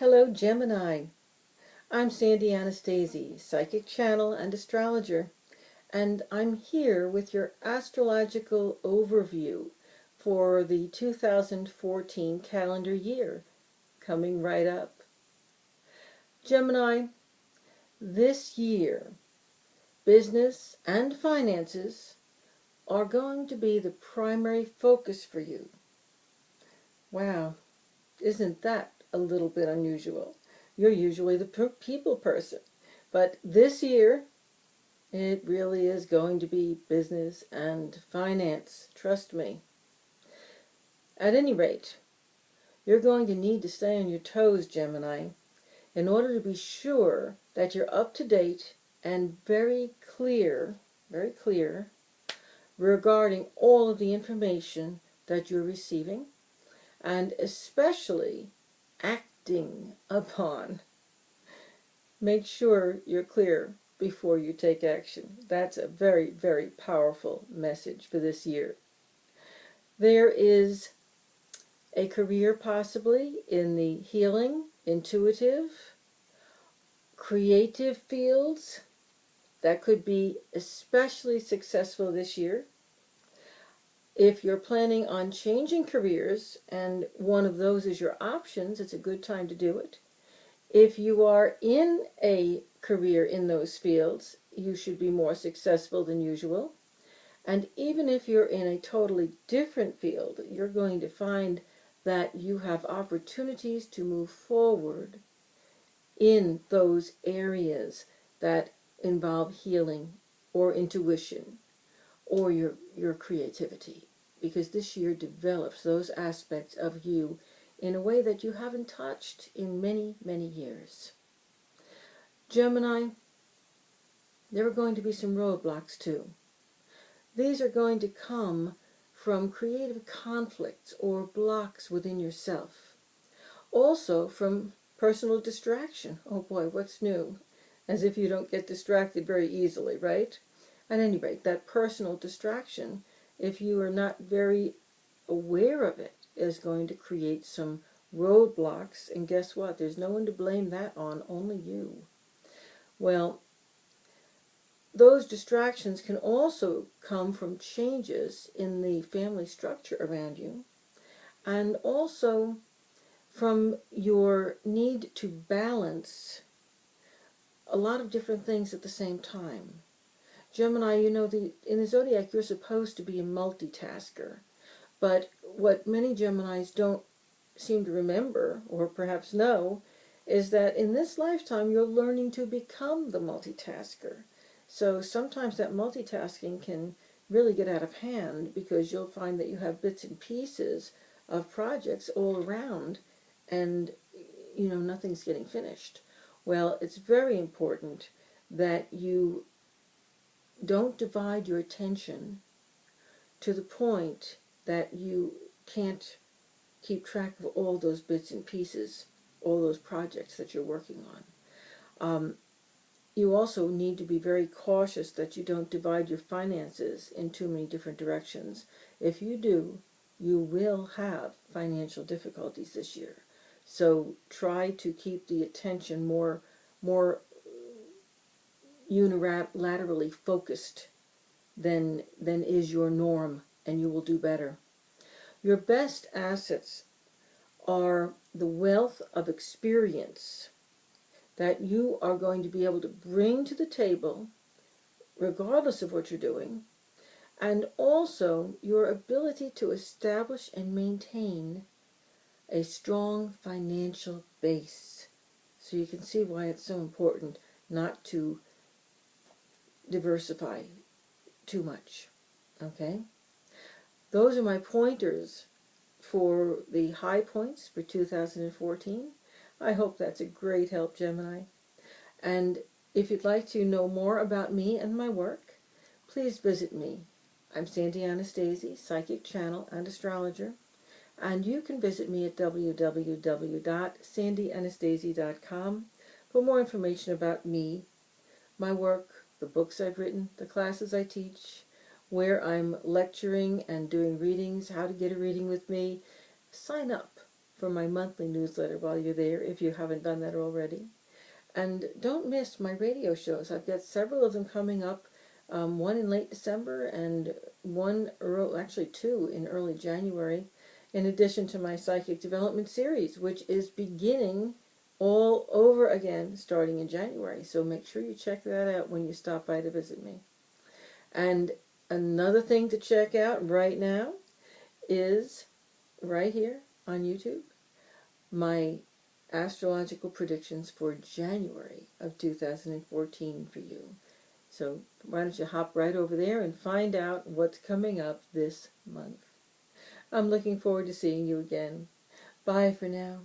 Hello, Gemini. I'm Sandy Anastasi, psychic channel and astrologer, and I'm here with your astrological overview for the 2014 calendar year, coming right up. Gemini, this year, business and finances are going to be the primary focus for you. Wow, isn't that a little bit unusual? You're usually the people person. But this year, it really is going to be business and finance. Trust me. At any rate, you're going to need to stay on your toes, Gemini, in order to be sure that you're up to date and very clear regarding all of the information that you're receiving, and especially acting upon. Make sure you're clear before you take action. That's a very, very powerful message for this year. There is a career possibly in the healing, intuitive, creative fields that could be especially successful this year. If you're planning on changing careers and one of those is your options, it's a good time to do it. If you are in a career in those fields, you should be more successful than usual. And even if you're in a totally different field, you're going to find that you have opportunities to move forward in those areas that involve healing or intuition or your creativity. Because this year develops those aspects of you in a way that you haven't touched in many, many years. Gemini, there are going to be some roadblocks too. These are going to come from creative conflicts or blocks within yourself. Also from personal distraction. Oh boy, what's new? As if you don't get distracted very easily, right? At any rate, that personal distraction, if you are not very aware of it, is going to create some roadblocks, and guess what? There's no one to blame that on, only you. Well, those distractions can also come from changes in the family structure around you, and also from your need to balance a lot of different things at the same time. Gemini, you know, in the zodiac, you're supposed to be a multitasker. But what many Geminis don't seem to remember, or perhaps know, is that in this lifetime you're learning to become the multitasker. So sometimes that multitasking can really get out of hand because you'll find that you have bits and pieces of projects all around and, you know, nothing's getting finished. Well, it's very important that you don't divide your attention to the point that you can't keep track of all those bits and pieces, all those projects that you're working on. You also need to be very cautious that you don't divide your finances in too many different directions. If you do, you will have financial difficulties this year. So try to keep the attention more unilaterally focused than is your norm, and you will do better. Your best assets are the wealth of experience that you are going to be able to bring to the table, regardless of what you're doing, and also your ability to establish and maintain a strong financial base. So you can see why it's so important not to diversify too much. Okay? Those are my pointers for the high points for 2014. I hope that's a great help, Gemini. And if you'd like to know more about me and my work, please visit me. I'm Sandy Anastasi, psychic channel and astrologer, and you can visit me at www.sandyanastasi.com for more information about me, my work, the books I've written, the classes I teach, where I'm lecturing and doing readings, how to get a reading with me. Sign up for my monthly newsletter while you're there, if you haven't done that already. And don't miss my radio shows. I've got several of them coming up, one in late December and actually two in early January, in addition to my Psychic Development series, which is beginning all over again starting in January. So make sure you check that out when you stop by to visit me. And another thing to check out right now is right here on YouTube, my astrological predictions for January of 2014 for you. So why don't you hop right over there and find out what's coming up this month. I'm looking forward to seeing you again. Bye for now.